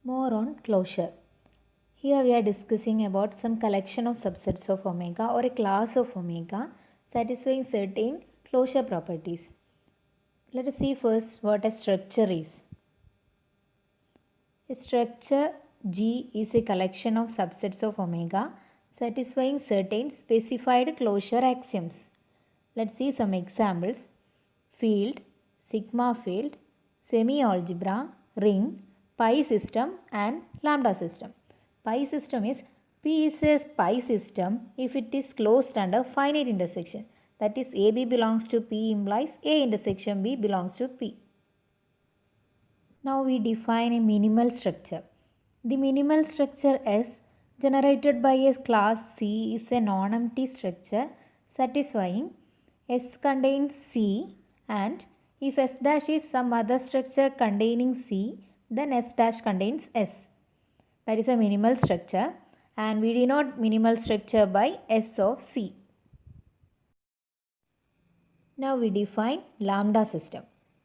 More on closure. Here we are discussing about some collection of subsets of omega or a class of omega satisfying certain closure properties. Let us see first what a structure is. A structure G is a collection of subsets of omega satisfying certain specified closure axioms. Let's see some examples. Field, sigma field, semi-algebra, ring, pi system and lambda system. Pi system is P is a pi system if it is closed under finite intersection. That is AB belongs to P implies A intersection B belongs to P. Now we define a minimal structure. The minimal structure S generated by a class C is a non-empty structure satisfying S contains C, and if S dash is some other structure containing C, then S dash contains S. That is a minimal structure, and we denote minimal structure by S of C. Now we define lambda system.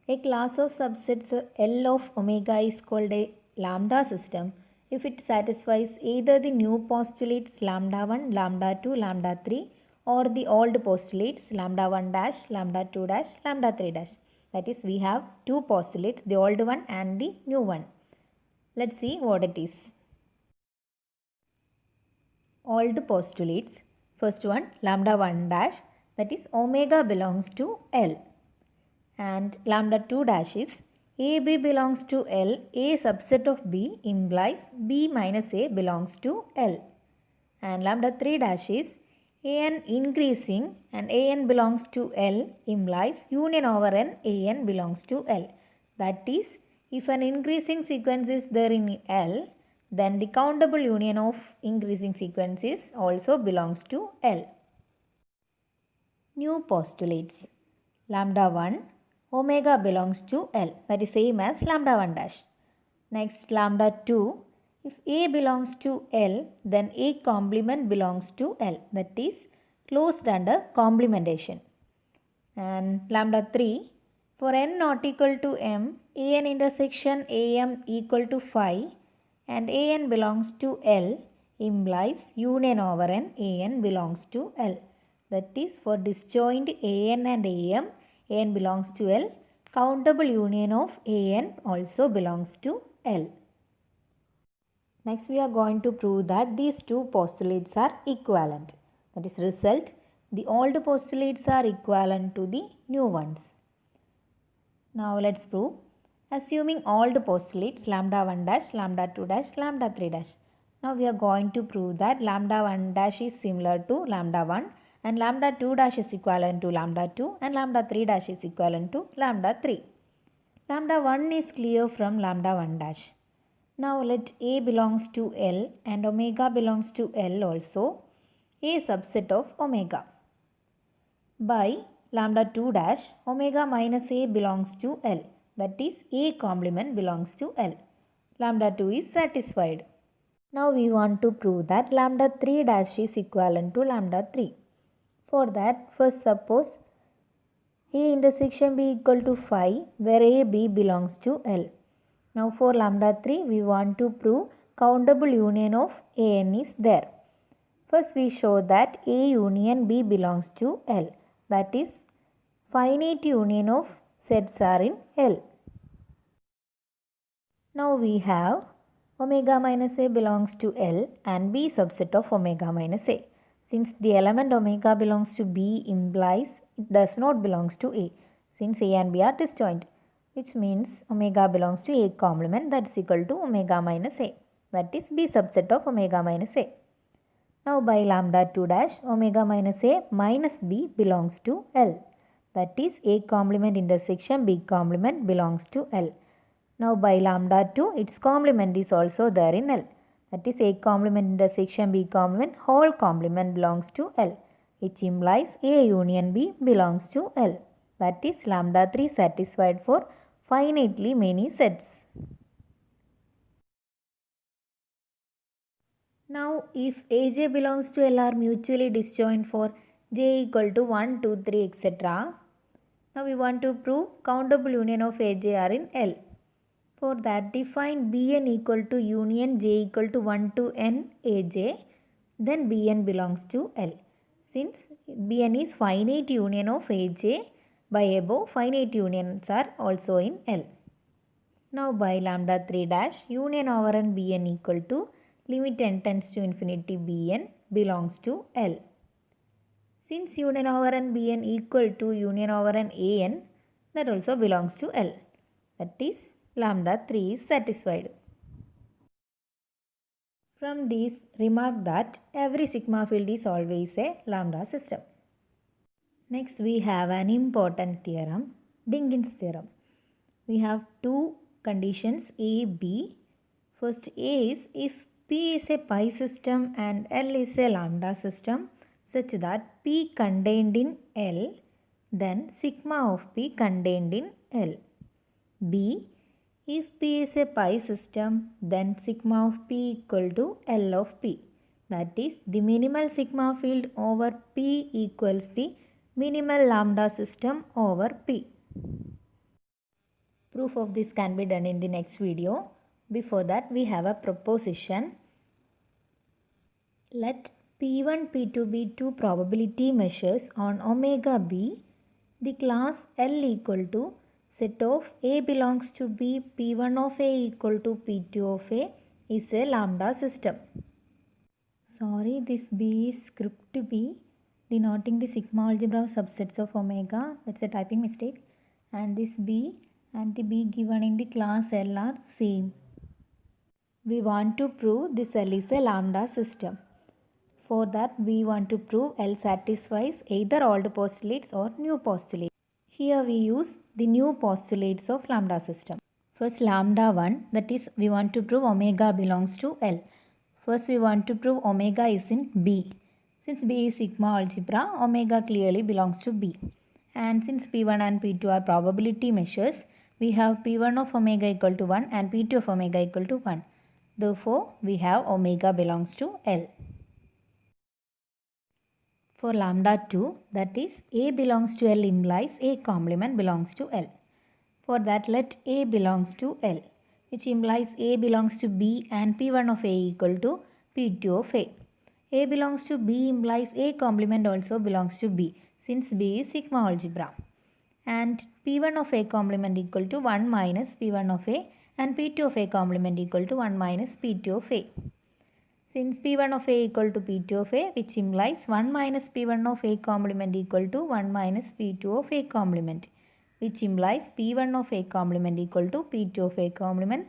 A class of subsets L of omega is called a lambda system if it satisfies either the new postulates lambda 1, lambda 2, lambda 3 or the old postulates lambda 1 dash, lambda 2 dash, lambda 3 dash. That is, we have two postulates, the old one and the new one. Let's see what it is. Old postulates. First one, lambda 1 dash, that is omega belongs to L. And lambda 2 dash is AB belongs to L, A subset of B implies B minus A belongs to L. And lambda 3 dash is AN increasing and AN belongs to L implies union over N, AN belongs to L. That is, if an increasing sequence is there in L, then the countable union of increasing sequences also belongs to L. New postulates. Lambda 1, omega belongs to L. That is same as lambda 1 dash. Next, lambda 2. If A belongs to L, then A complement belongs to L. That is closed under complementation. And lambda 3. For n not equal to m, AN intersection AM equal to phi and AN belongs to L implies union over N, AN belongs to L. That is, for disjoint AN and AM, AN belongs to L. Countable union of AN also belongs to L. Next, we are going to prove that these two postulates are equivalent. That is, result, the old postulates are equivalent to the new ones. Now, let's prove. Assuming old postulates lambda 1 dash, lambda 2 dash, lambda 3 dash. Now, we are going to prove that lambda 1 dash is similar to lambda 1 and lambda 2 dash is equivalent to lambda 2 and lambda 3 dash is equivalent to lambda 3. Lambda 1 is clear from lambda 1 dash. Now let A belongs to L and omega belongs to L also, A subset of omega. By lambda 2 dash, omega minus A belongs to L. That is, A complement belongs to L. Lambda 2 is satisfied. Now we want to prove that lambda 3 dash is equivalent to lambda 3. For that, first suppose A intersection be equal to phi where A, B belongs to L. Now for lambda 3, we want to prove countable union of AN is there. First we show that A union B belongs to L. That is, finite union of sets are in L. Now we have omega minus A belongs to L and B subset of omega minus A. Since the element omega belongs to B implies it does not belongs to A, since A and B are disjoint, which means omega belongs to A complement, that is equal to omega minus A. That is B subset of omega minus A. Now by lambda 2 dash, omega minus A minus B belongs to L. That is A complement intersection B complement belongs to L. Now by lambda 2, its complement is also there in L. That is A complement intersection B complement whole complement belongs to L, which implies A union B belongs to L. That is lambda 3 satisfied for finitely many sets. Now if AJ belongs to L are mutually disjoint for J equal to 1, 2, 3 etc. Now we want to prove countable union of AJ are in L. For that, define Bn equal to union j equal to 1 to n aj, then Bn belongs to L. Since Bn is finite union of aj, by above finite unions are also in L. Now by lambda 3 dash union over n Bn equal to limit n tends to infinity Bn belongs to L. Since union over n Bn equal to union over n An, that also belongs to L. That is lambda 3 is satisfied. From this, remark that every sigma field is always a lambda system. Next we have an important theorem, Dingin's theorem. We have two conditions A, B. First A is if P is a pi system and L is a lambda system such that P contained in L, then sigma of P contained in L. B, if P is a pi system, then sigma of P equal to L of P. That is, the minimal sigma field over P equals the minimal lambda system over P. Proof of this can be done in the next video. Before that, we have a proposition. Let P1, P2 be two probability measures on omega B. The class L equal to set of A belongs to B, P1 of A equal to P2 of A is a lambda system. Sorry, this B is script B denoting the sigma algebra of subsets of omega. That's a typing mistake. And this B and the B given in the class L are same. We want to prove this L is a lambda system. For that, we want to prove L satisfies either old postulates or new postulates. Here we use the new postulates of lambda system. First lambda 1, that is we want to prove omega belongs to L. First we want to prove omega is in B. Since B is sigma algebra, omega clearly belongs to B. And since P1 and P2 are probability measures, we have P1 of omega equal to 1 and P2 of omega equal to 1. Therefore, we have omega belongs to L. For lambda 2, that is A belongs to L implies A complement belongs to L. For that, let A belongs to L, which implies A belongs to B and P1 of A equal to P2 of A. A belongs to B implies A complement also belongs to B, since B is sigma algebra. And P1 of A complement equal to 1 minus P1 of A and P2 of A complement equal to 1 minus P2 of A. Since P1 of A equal to P2 of A, which implies 1 minus P1 of A complement equal to 1 minus P2 of A complement, which implies P1 of A complement equal to P2 of A complement,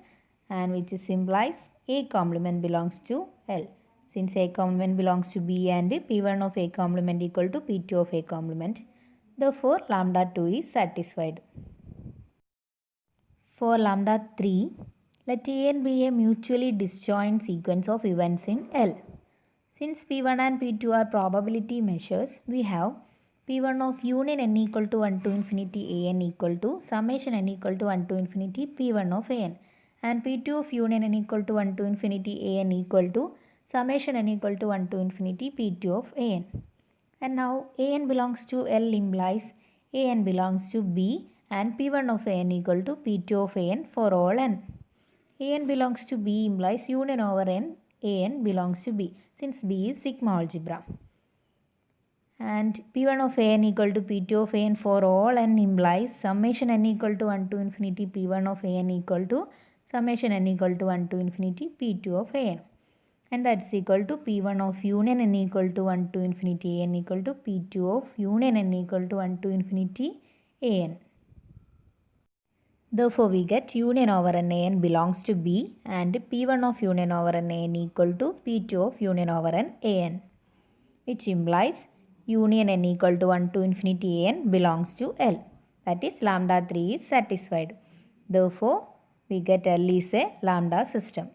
and which implies A complement belongs to L. Since A complement belongs to B and P1 of A complement equal to P2 of A complement, therefore lambda 2 is satisfied. For lambda 3, let A and B a mutually disjoint sequence of events in L. Since P1 and P2 are probability measures, we have P1 of union n equal to 1 to infinity An equal to summation n equal to 1 to infinity P1 of An, and P2 of union n equal to 1 to infinity An equal to summation n equal to 1 to infinity P2 of An. And now An belongs to L implies An belongs to B and P1 of An equal to P2 of An for all n. An belongs to B implies union over n, An belongs to B, since B is sigma algebra. And P1 of An equal to P2 of An for all n implies summation n equal to 1 to infinity P1 of An equal to summation n equal to 1 to infinity P2 of An. And that's equal to P1 of union n equal to 1 to infinity An equal to P2 of union n equal to 1 to infinity An. Therefore, we get union over An belongs to B and P1 of union over An equal to P2 of union over An, which implies union n equal to 1 to infinity An belongs to L. That is lambda 3 is satisfied. Therefore, we get L is a lambda system.